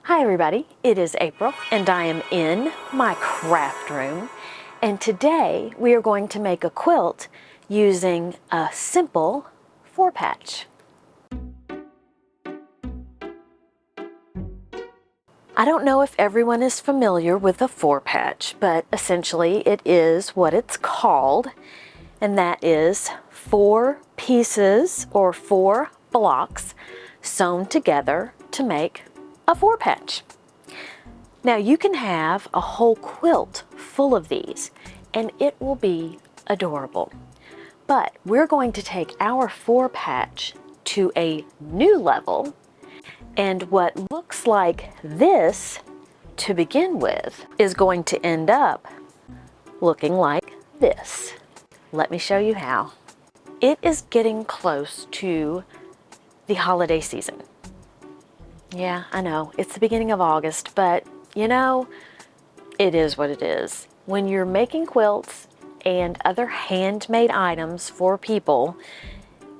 Hi everybody, it is April and I am in my craft room, and today we are going to make a quilt using a simple 4-patch. I don't know if everyone is familiar with a 4-patch, but essentially it is what it's called, and that is 4 pieces or 4 blocks sewn together to make a 4-patch. Now you can have a whole quilt full of these and it will be adorable. But we're going to take our 4-patch to a new level, and what looks like this to begin with is going to end up looking like this. Let me show you how. It is getting close to the holiday season. Yeah, I know, it's the beginning of August, but you know, it is what it is. When you're making quilts and other handmade items for people,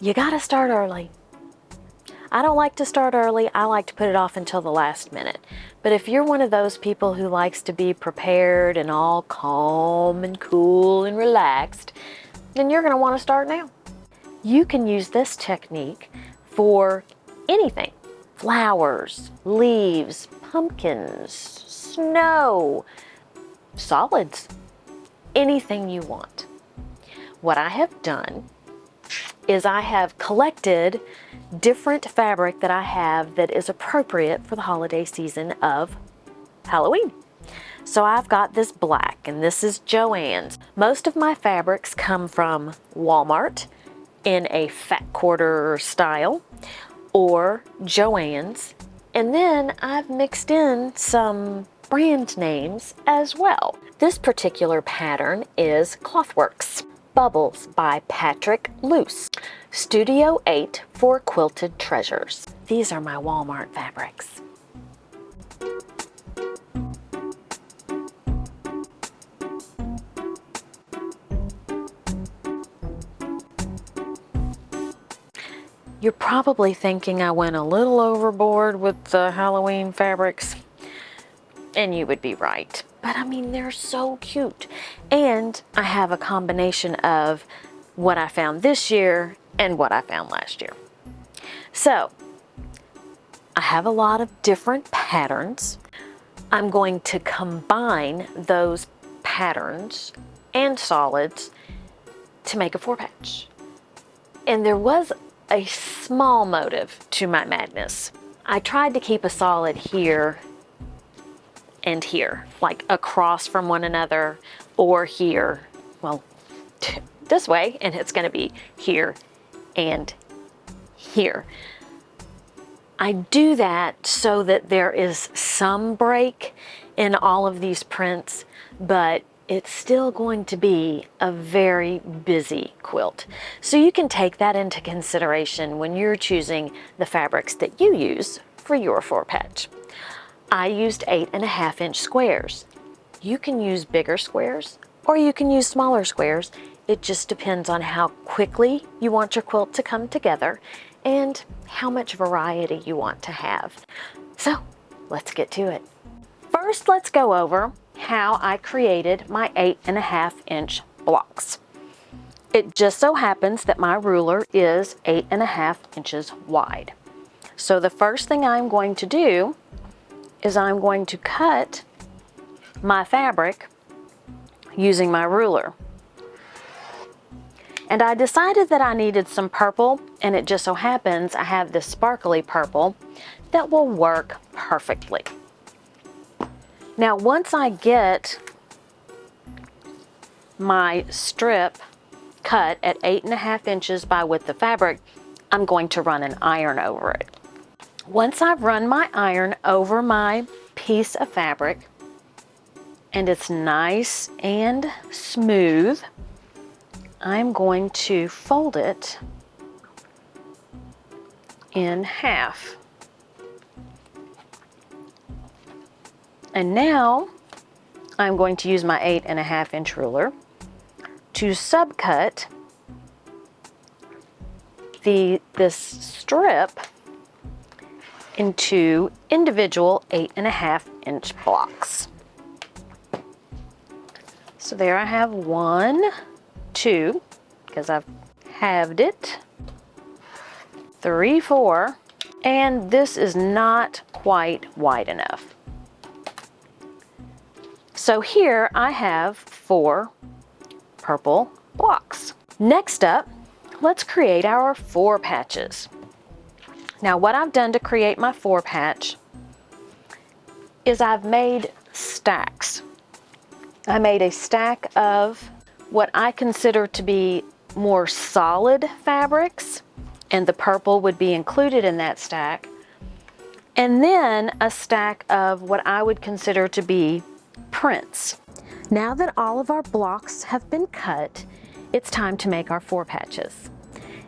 you gotta start early. I don't like to start early, I like to put it off until the last minute. But if you're one of those people who likes to be prepared and all calm and cool and relaxed, then you're gonna wanna start now. You can use this technique for anything. Flowers, leaves, pumpkins, snow, solids, anything you want. What I have done is I have collected different fabric that I have that is appropriate for the holiday season of Halloween. So I've got this black, and this is Joann's. Most of my fabrics come from Walmart in a fat quarter style, or Joann's, and then I've mixed in some brand names as well. This particular pattern is Clothworks. Bubbles by Patrick Luce. Studio 8 for Quilted Treasures. These are my Walmart fabrics. You're probably thinking I went a little overboard with the Halloween fabrics, and you would be right. But I mean, they're so cute. And I have a combination of what I found this year and what I found last year. So I have a lot of different patterns. I'm going to combine those patterns and solids to make a 4-patch. And there was a small motive to my madness. I tried to keep a solid here and here, like across from one another, or here, well, this way, and it's going to be here and here. I do that so that there is some break in all of these prints, but it's still going to be a very busy quilt. So you can take that into consideration when you're choosing the fabrics that you use for your 4-patch. I used 8.5-inch squares. You can use bigger squares or you can use smaller squares. It just depends on how quickly you want your quilt to come together and how much variety you want to have. So let's get to it. First, let's go over how I created my 8.5-inch blocks. It just so happens that my ruler is 8.5 inches wide. So the first thing I'm going to do is I'm going to cut my fabric using my ruler. And I decided that I needed some purple, and it just so happens I have this sparkly purple that will work perfectly. Now once I get my strip cut at 8.5 inches by width of fabric, I'm going to run an iron over it. Once I've run my iron over my piece of fabric and it's nice and smooth, I'm going to fold it in half. And now I'm going to use my 8.5-inch ruler to subcut this strip into individual 8.5-inch blocks. So there I have 1, 2, because I've halved it, 3, 4, and this is not quite wide enough. So here I have 4 purple blocks. Next up, let's create our 4 patches. Now what I've done to create my 4 patch is I've made stacks. I made a stack of what I consider to be more solid fabrics, and the purple would be included in that stack, and then a stack of what I would consider to be prints. Now that all of our blocks have been cut, it's time to make our 4 patches.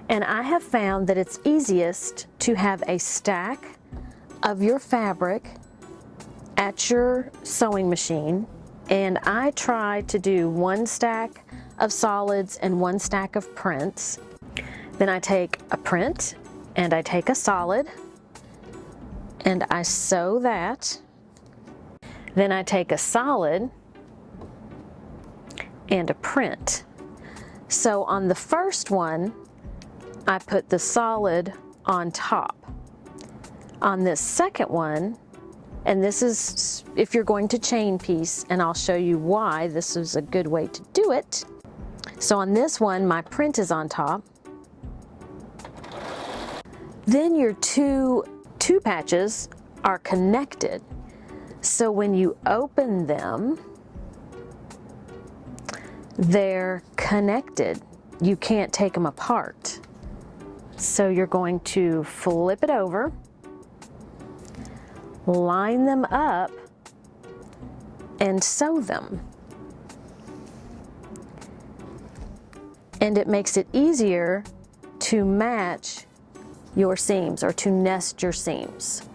And I have found that it's easiest to have a stack of your fabric at your sewing machine, and I try to do 1 stack of solids and 1 stack of prints. Then I take a print and I take a solid and I sew that. Then I take a solid and a print. So on the first one, I put the solid on top. On this second one, and this is if you're going to chain piece, and I'll show you why this is a good way to do it. So on this one, my print is on top. Then your two patches are connected. So when you open them, they're connected. You can't take them apart. So you're going to flip it over, line them up, and sew them. And it makes it easier to match your seams or to nest your seams.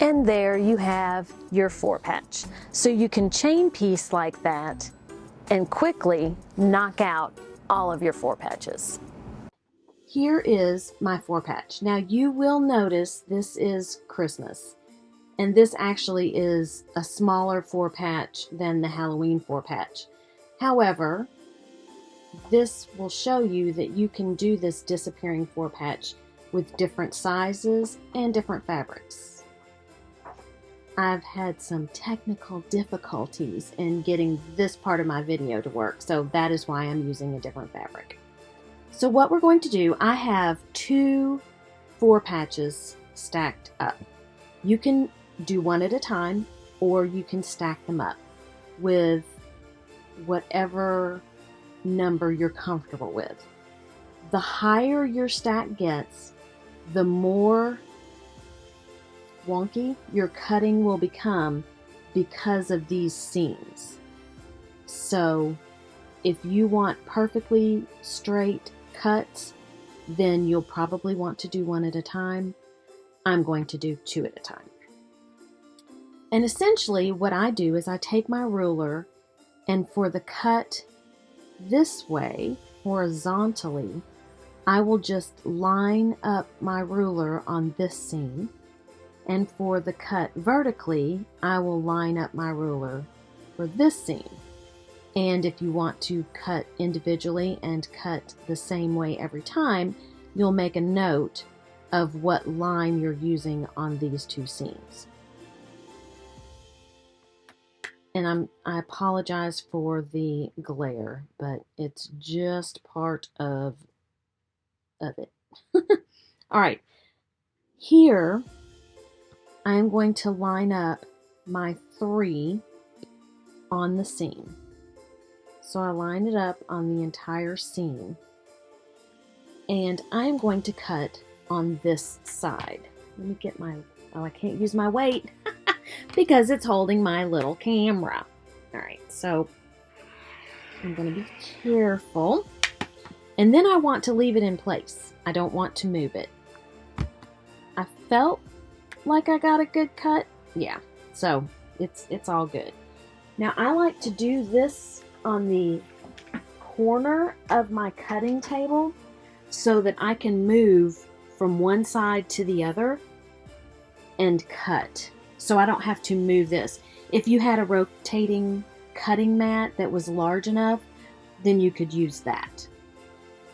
And there you have your 4 patch. So you can chain piece like that and quickly knock out all of your 4 patches. Here is my 4 patch. Now you will notice this is Christmas, and this actually is a smaller 4 patch than the Halloween 4 patch. However, this will show you that you can do this disappearing 4 patch with different sizes and different fabrics. I've had some technical difficulties in getting this part of my video to work, so that is why I'm using a different fabric. So what we're going to do, I have 2 4 patches stacked up. You can do one at a time, or you can stack them up with whatever number you're comfortable with. The higher your stack gets, the more wonky your cutting will become because of these seams. So if you want perfectly straight cuts, then you'll probably want to do one at a time. I'm going to do 2 at a time. And essentially what I do is I take my ruler, and for the cut this way, horizontally, I will just line up my ruler on this seam. And for the cut vertically, I will line up my ruler for this seam. And if you want to cut individually and cut the same way every time, you'll make a note of what line you're using on these 2 seams. And I apologize for the glare, but it's just part of it. All right, here I'm going to line up my 3 on the seam. So I line it up on the entire seam, and I'm going to cut on this side. Let me get my, oh, I can't use my weight because it's holding my little camera. All right, so I'm going to be careful. And then I want to leave it in place. I don't want to move it. I felt like I got a good cut. Yeah, so it's all good. Now I like to do this on the corner of my cutting table so that I can move from one side to the other and cut. So I don't have to move this. If you had a rotating cutting mat that was large enough, then you could use that.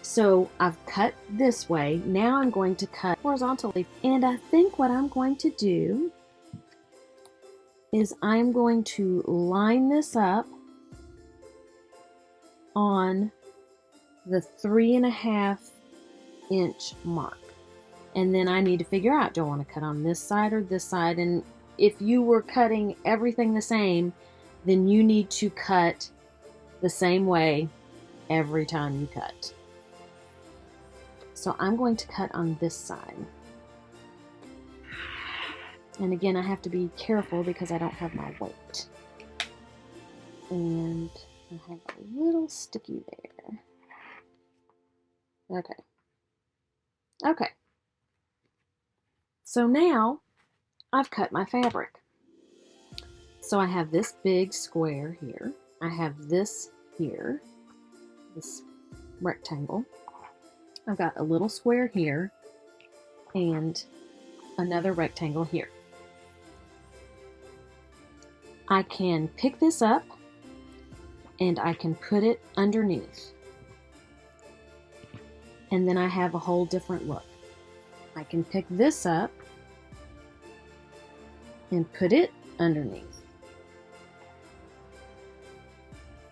So I've cut this way. Now I'm going to cut horizontally. And I think what I'm going to do is I'm going to line this up on the 3.5 inch mark. And then I need to figure out, do I want to cut on this side or this side? And if you were cutting everything the same, then you need to cut the same way every time you cut. So I'm going to cut on this side. And again, I have to be careful because I don't have my weight. And I have a little sticky there. Okay. Okay. So now I've cut my fabric. So I have this big square here. I have this here, this rectangle. I've got a little square here and another rectangle here. I can pick this up and I can put it underneath. And then I have a whole different look. I can pick this up and put it underneath.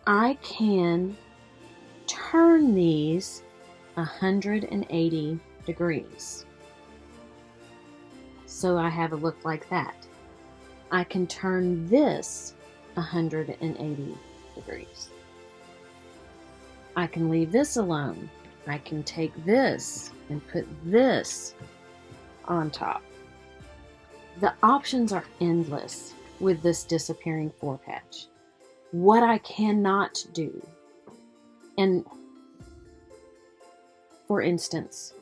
I can turn these 180 degrees. So I have a look like that. I can turn this 180 degrees. I can leave this alone. I can take this and put this on top. The options are endless with this disappearing 4-patch. What I cannot do, and for instance,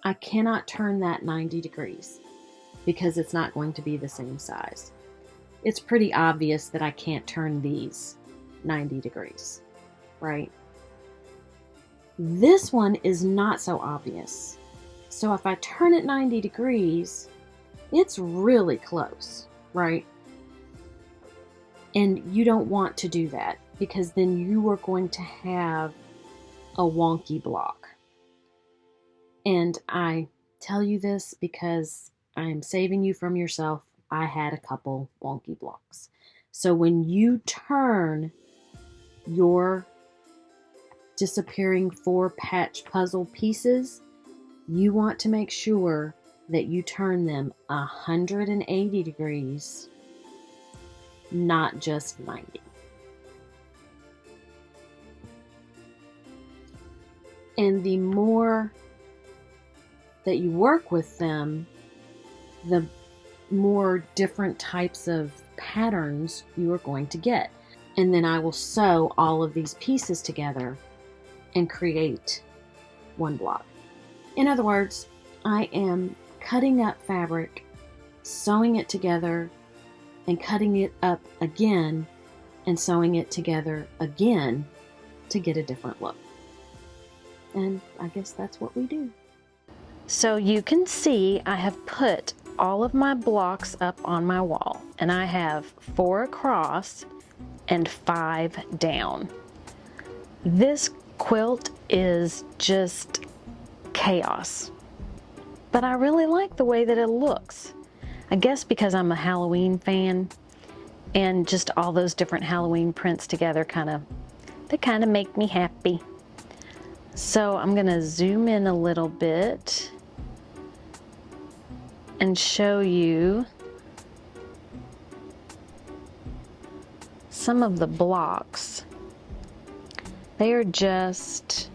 I cannot turn that 90 degrees because it's not going to be the same size. It's pretty obvious that I can't turn these 90 degrees, right? This one is not so obvious. So if I turn it 90 degrees, it's really close, right? And you don't want to do that because then you are going to have a wonky block. And I tell you this because I am saving you from yourself. I had a couple wonky blocks. So when you turn your disappearing 4-patch puzzle pieces, you want to make sure that you turn them 180 degrees, not just 90. And the more that you work with them, the more different types of patterns you are going to get. And then I will sew all of these pieces together and create one block. In other words, I am cutting up fabric, sewing it together, and cutting it up again, and sewing it together again to get a different look. And I guess that's what we do. So you can see I have put all of my blocks up on my wall, and I have 4 across and 5 down. This quilt is just chaos, but I really like the way that it looks. I guess because I'm a Halloween fan, and just all those different Halloween prints together kind of make me happy. So I'm gonna zoom in a little bit and show you some of the blocks. They are just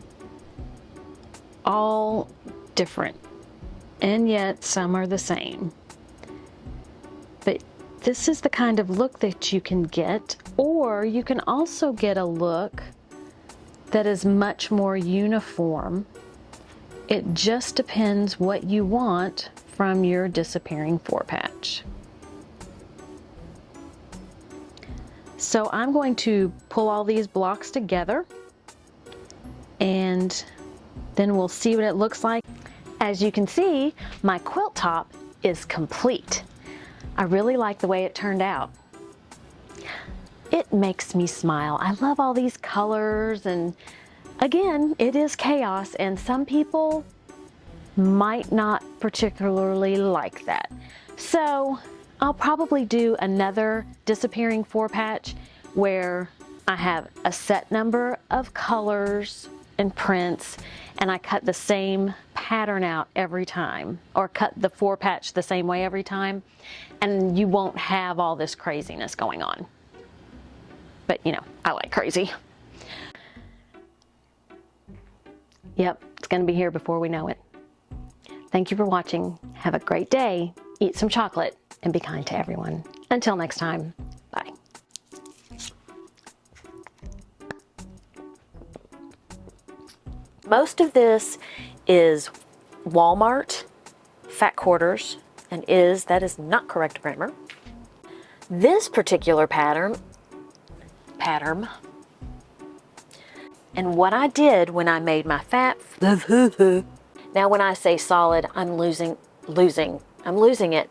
all different, and yet some are the same. But this is the kind of look that you can get, or you can also get a look that is much more uniform. It just depends what you want from your disappearing 4-patch. So I'm going to pull all these blocks together and then we'll see what it looks like. As you can see, my quilt top is complete. I really like the way it turned out. It makes me smile. I love all these colors, and again, it is chaos, and some people might not particularly like that. So I'll probably do another disappearing 4-patch where I have a set number of colors and prints, and I cut the same pattern out every time, or cut the 4-patch the same way every time, and you won't have all this craziness going on. But you know, I like crazy. Yep, it's gonna be here before we know it. Thank you for watching. Have a great day. Eat some chocolate and be kind to everyone. Until next time, bye. Most of this is Walmart fat quarters, and that is not correct grammar. This particular pattern, and what I did when I made my fat, now when I say solid, I'm losing it.